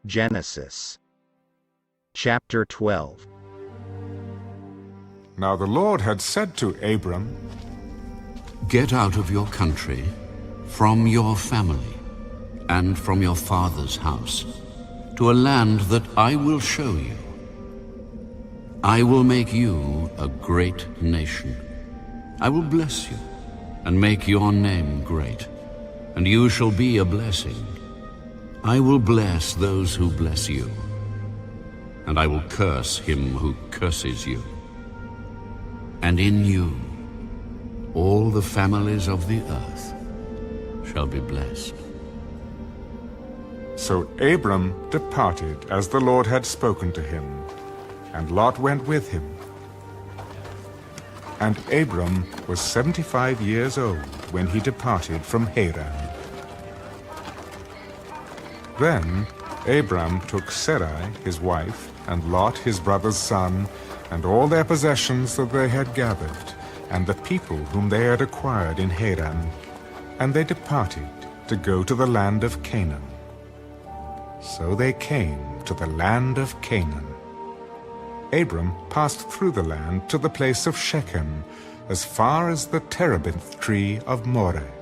Genesis chapter 12. Now the Lord had said to Abram, Get out of your country, from your family, and from your father's house, to a land that I will show you. I will make you a great nation. I will bless you, and make your name great, and you shall be a blessing. I will bless those who bless you, and I will curse him who curses you. And in you all the families of the earth shall be blessed. So Abram departed as the Lord had spoken to him, and Lot went with him. And Abram was 75 years old when he departed from Haran. Then Abram took Sarai his wife, and Lot his brother's son, and all their possessions that they had gathered, and the people whom they had acquired in Haran, and they departed to go to the land of Canaan. So they came to the land of Canaan. Abram passed through the land to the place of Shechem, as far as the terebinth tree of Moreh.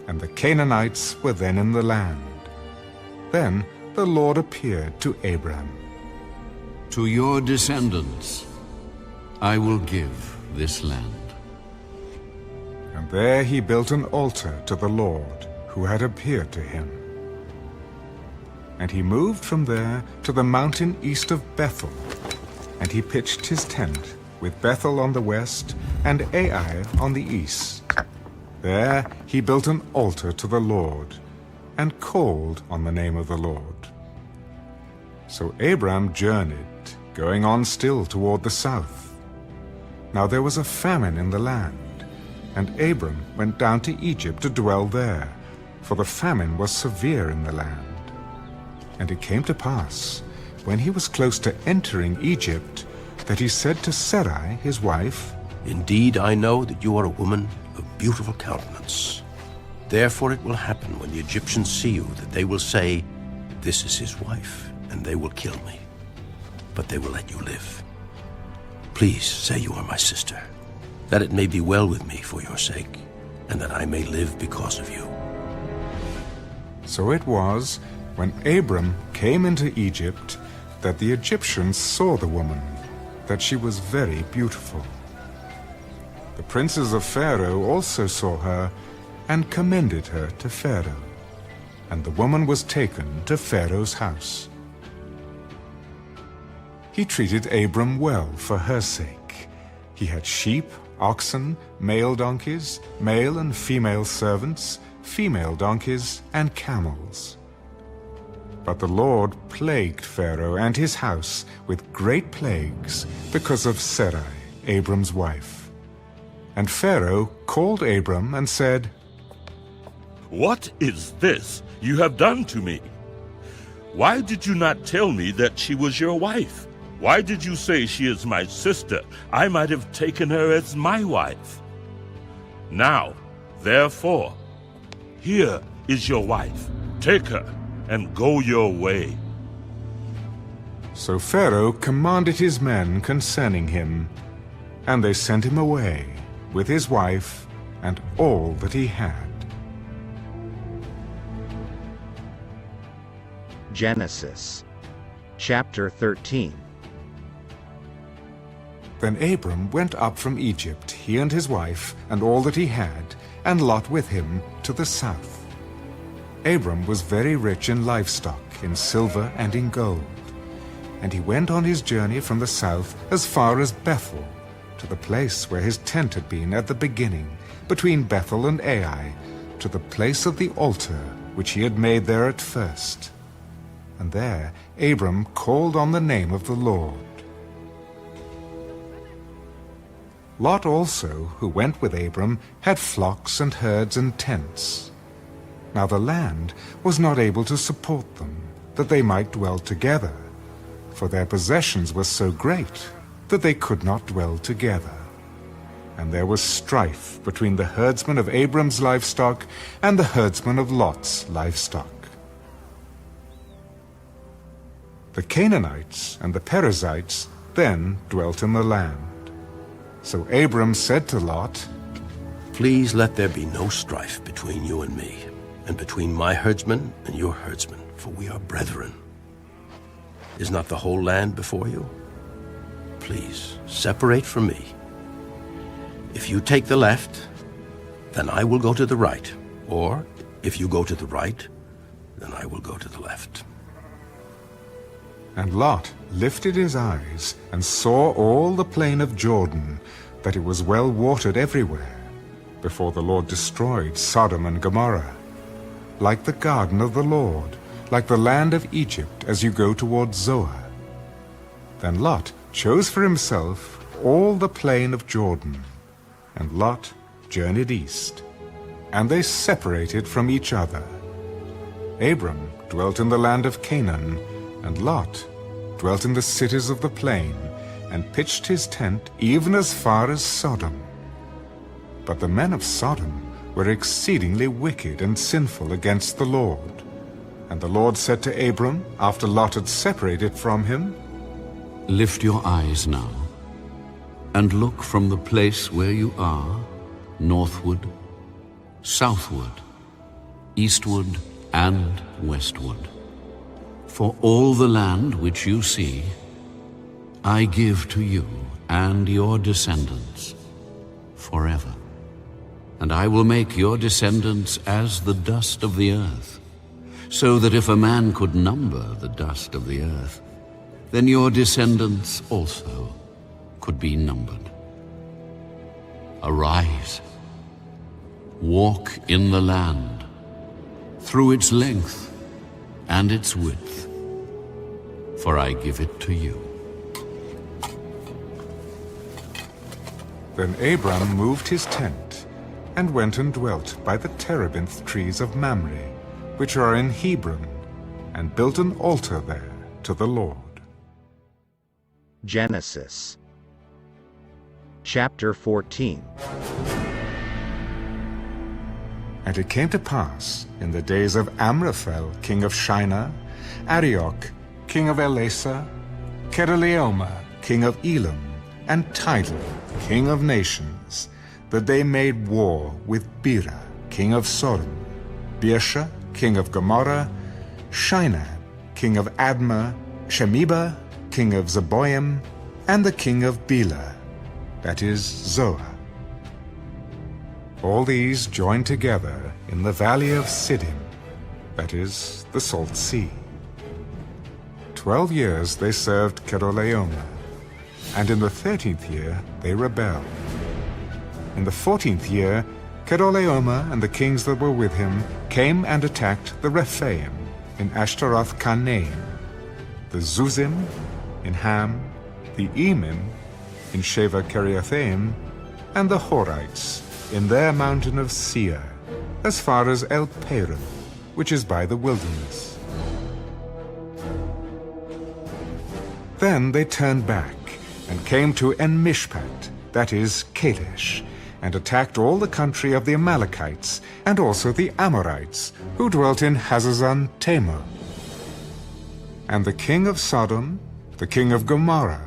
And the Canaanites were then in the land. Then the Lord appeared to Abram. To your descendants I will give this land. And there he built an altar to the Lord, who had appeared to him. And he moved from there to the mountain east of Bethel, and he pitched his tent, with Bethel on the west and Ai on the east. There he built an altar to the Lord, and called on the name of the Lord. So Abram journeyed, going on still toward the south. Now there was a famine in the land, and Abram went down to Egypt to dwell there, for the famine was severe in the land. And it came to pass, when he was close to entering Egypt, that he said to Sarai his wife, Indeed, I know that you are a woman of beautiful countenance. Therefore it will happen when the Egyptians see you that they will say, This is his wife, and they will kill me. But they will let you live. Please say you are my sister, that it may be well with me for your sake, and that I may live because of you. So it was, when Abram came into Egypt, that the Egyptians saw the woman, that she was very beautiful. The princes of Pharaoh also saw her, and commended her to Pharaoh. And the woman was taken to Pharaoh's house. He treated Abram well for her sake. He had sheep, oxen, male donkeys, male and female servants, female donkeys, and camels. But the Lord plagued Pharaoh and his house with great plagues because of Sarai, Abram's wife. And Pharaoh called Abram and said, What is this you have done to me? Why did you not tell me that she was your wife? Why did you say she is my sister? I might have taken her as my wife. Now, therefore, here is your wife. Take her and go your way. So Pharaoh commanded his men concerning him, and they sent him away with his wife and all that he had. Genesis chapter 13. Then Abram went up from Egypt, he and his wife, and all that he had, and Lot with him, to the south. Abram was very rich in livestock, in silver and in gold. And he went on his journey from the south as far as Bethel, to the place where his tent had been at the beginning, between Bethel and Ai, to the place of the altar which he had made there at first. And there Abram called on the name of the Lord. Lot also, who went with Abram, had flocks and herds and tents. Now the land was not able to support them, that they might dwell together, for their possessions were so great that they could not dwell together. And there was strife between the herdsmen of Abram's livestock and the herdsmen of Lot's livestock. The Canaanites and the Perizzites then dwelt in the land. So Abram said to Lot, Please let there be no strife between you and me, and between my herdsmen and your herdsmen, for we are brethren. Is not the whole land before you? Please, separate from me. If you take the left, then I will go to the right. Or, if you go to the right, then I will go to the left. And Lot lifted his eyes and saw all the plain of Jordan, that it was well watered everywhere, before the Lord destroyed Sodom and Gomorrah, like the garden of the Lord, like the land of Egypt as you go toward Zoar. Then Lot chose for himself all the plain of Jordan, and Lot journeyed east, and they separated from each other. Abram dwelt in the land of Canaan, and Lot dwelt in the cities of the plain, and pitched his tent even as far as Sodom. But the men of Sodom were exceedingly wicked and sinful against the Lord. And the Lord said to Abram, after Lot had separated from him, Lift your eyes now, and look from the place where you are, northward, southward, eastward, and westward. For all the land which you see, I give to you and your descendants forever. And I will make your descendants as the dust of the earth, so that if a man could number the dust of the earth, then your descendants also could be numbered. Arise, walk in the land, through its length and its width, for I give it to you. Then Abram moved his tent, and went and dwelt by the terebinth trees of Mamre, which are in Hebron, and built an altar there to the Lord. Genesis chapter 14. And it came to pass, in the days of Amraphel, king of Shinar, Arioch, king of Elasa, Kedorlaomer, king of Elam, and Tidal, king of nations, that they made war with Bera, king of Sodom, Birsha, king of Gomorrah, Shinar, king of Admah, Shemeba, king of Zeboim, and the king of Bela, that is Zoar. All these joined together in the valley of Siddim, that is the Salt Sea. 12 years they served Kedorlaomer, and in the 13th year they rebelled. In the 14th year, Kedorlaomer and the kings that were with him came and attacked the Rephaim in Ashtaroth-Karnaim, the Zuzim in Ham, the Emim in Sheva-Kiriathaim, and the Horites in their mountain of Seir, as far as El Paran, which is by the wilderness. Then they turned back and came to En-Mishpat, that is Kadesh, and attacked all the country of the Amalekites, and also the Amorites, who dwelt in Hazazon Tamar. And the king of Sodom, the king of Gomorrah,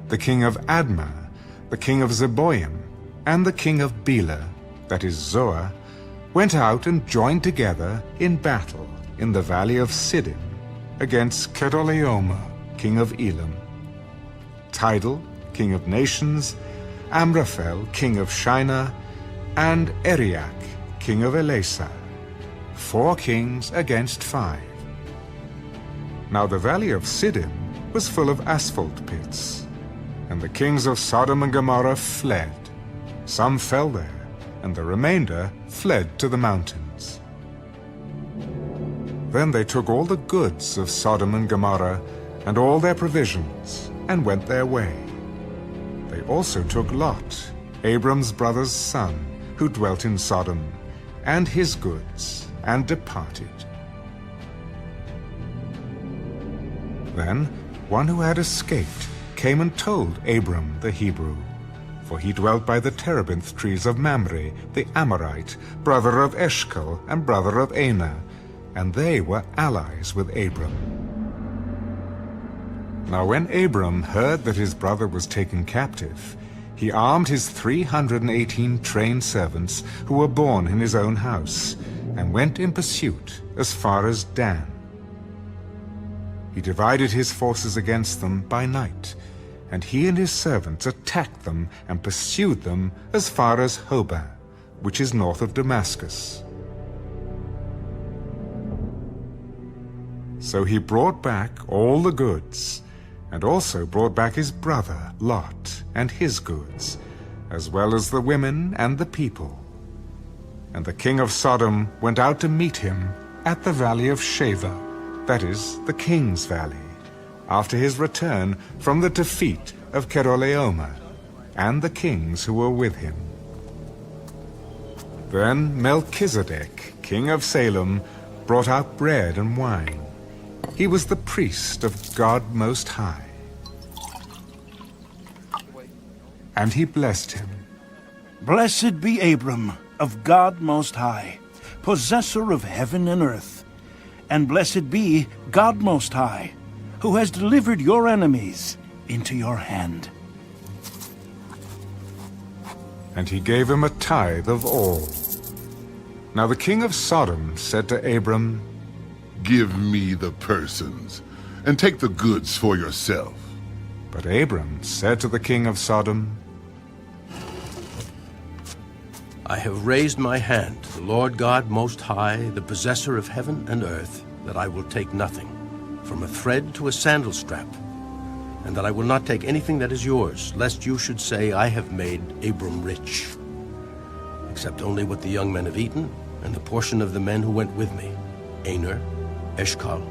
the king of Admah, the king of Zeboim, and the king of Bela, that is Zoar, went out and joined together in battle in the valley of Siddim against Kedorlaomer, king of Elam, Tidal, king of nations, Amraphel, king of Shinar, and Arioch, king of Elasa, 4 kings against 5. Now the valley of Siddim was full of asphalt pits, and the kings of Sodom and Gomorrah fled. Some fell there, and the remainder fled to the mountains. Then they took all the goods of Sodom and Gomorrah, and all their provisions, and went their way. They also took Lot, Abram's brother's son, who dwelt in Sodom, and his goods, and departed. Then one who had escaped came and told Abram the Hebrew, for he dwelt by the terebinth trees of Mamre, the Amorite, brother of Eshcol and brother of Anah, and they were allies with Abram. Now when Abram heard that his brother was taken captive, he armed his 318 trained servants who were born in his own house, and went in pursuit as far as Dan. He divided his forces against them by night, and he and his servants attacked them and pursued them as far as Hobah, which is north of Damascus. So he brought back all the goods, and also brought back his brother Lot and his goods, as well as the women and the people. And the king of Sodom went out to meet him at the valley of Shaveh, that is, the king's valley, after his return from the defeat of Kedorlaomer, and the kings who were with him. Then Melchizedek, king of Salem, brought out bread and wine. He was the priest of God Most High. And he blessed him. Blessed be Abram of God Most High, possessor of heaven and earth. And blessed be God Most High, who has delivered your enemies into your hand. And he gave him a tithe of all. Now the king of Sodom said to Abram, Give me the persons, and take the goods for yourself. But Abram said to the king of Sodom, I have raised my hand to the Lord God Most High, the possessor of heaven and earth, that I will take nothing, from a thread to a sandal strap, and that I will not take anything that is yours, lest you should say, I have made Abram rich, except only what the young men have eaten, and the portion of the men who went with me, Aner, Eshcol,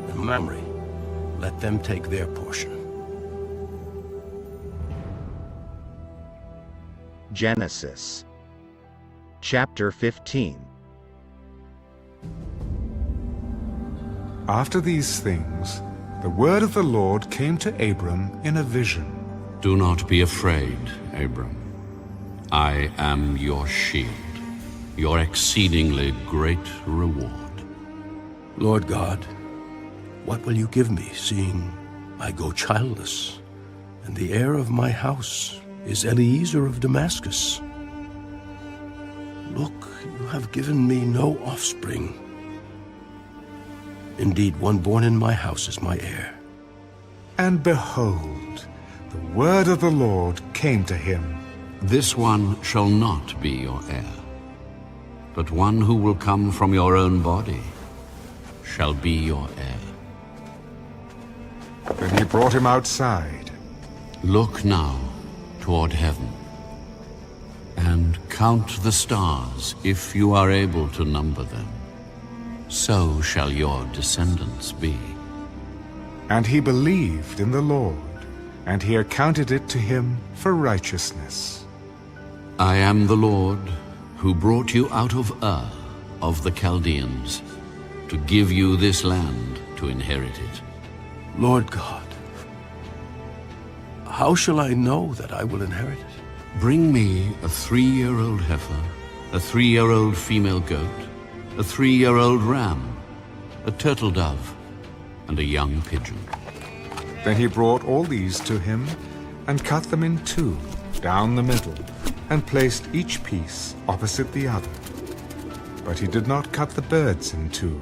and Mamre. Let them take their portion. Genesis chapter 15. After these things, the word of the Lord came to Abram in a vision. Do not be afraid, Abram. I am your shield, your exceedingly great reward. Lord God, what will you give me, seeing I go childless, and the heir of my house is Eliezer of Damascus? Look, you have given me no offspring. Indeed, one born in my house is my heir. And behold, the word of the Lord came to him. This one shall not be your heir, but one who will come from your own body shall be your heir. Then he brought him outside. Look now toward heaven, and count the stars, if you are able to number them. So shall your descendants be. And he believed in the Lord, and he accounted it to him for righteousness. I am the Lord who brought you out of Ur of the Chaldeans, to give you this land to inherit it. Lord God, how shall I know that I will inherit it? Bring me a 3-year-old heifer, a 3-year-old female goat, a 3-year-old ram, a turtle dove, and a young pigeon. Then he brought all these to him, and cut them in two, down the middle, and placed each piece opposite the other. But he did not cut the birds in two.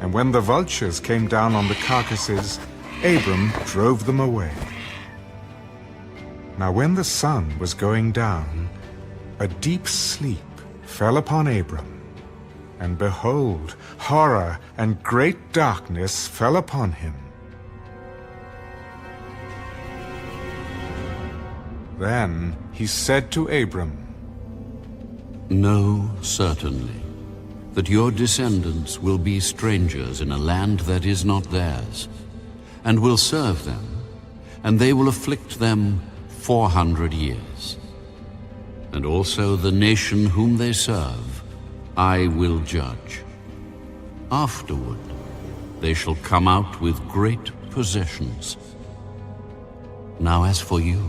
And when the vultures came down on the carcasses, Abram drove them away. Now when the sun was going down, a deep sleep fell upon Abram. And behold, horror and great darkness fell upon him. Then he said to Abram, Know certainly that your descendants will be strangers in a land that is not theirs, and will serve them, and they will afflict them 400 years. And also the nation whom they serve I will judge. Afterward they shall come out with great possessions. Now as for you,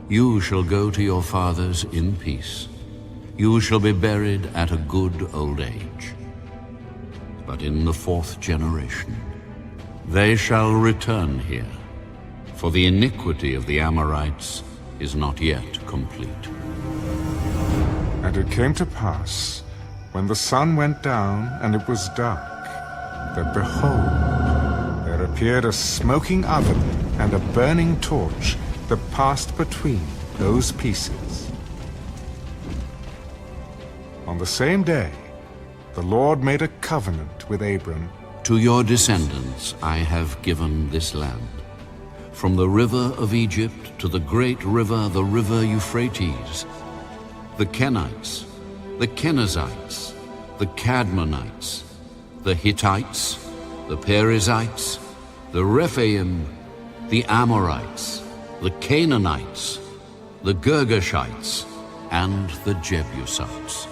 you shall go to your fathers in peace. You shall be buried at a good old age. But in the 4th generation, They shall return here, for the iniquity of the Amorites is not yet complete. And it came to pass, when the sun went down and it was dark, that behold, there appeared a smoking oven and a burning torch that passed between those pieces. On the same day, the Lord made a covenant with Abram. To your descendants I have given this land, from the river of Egypt to the great river, the river Euphrates, the Kenites, the Kenizzites, the Cadmonites, the Hittites, the Perizzites, the Rephaim, the Amorites, the Canaanites, the Girgashites, and the Jebusites.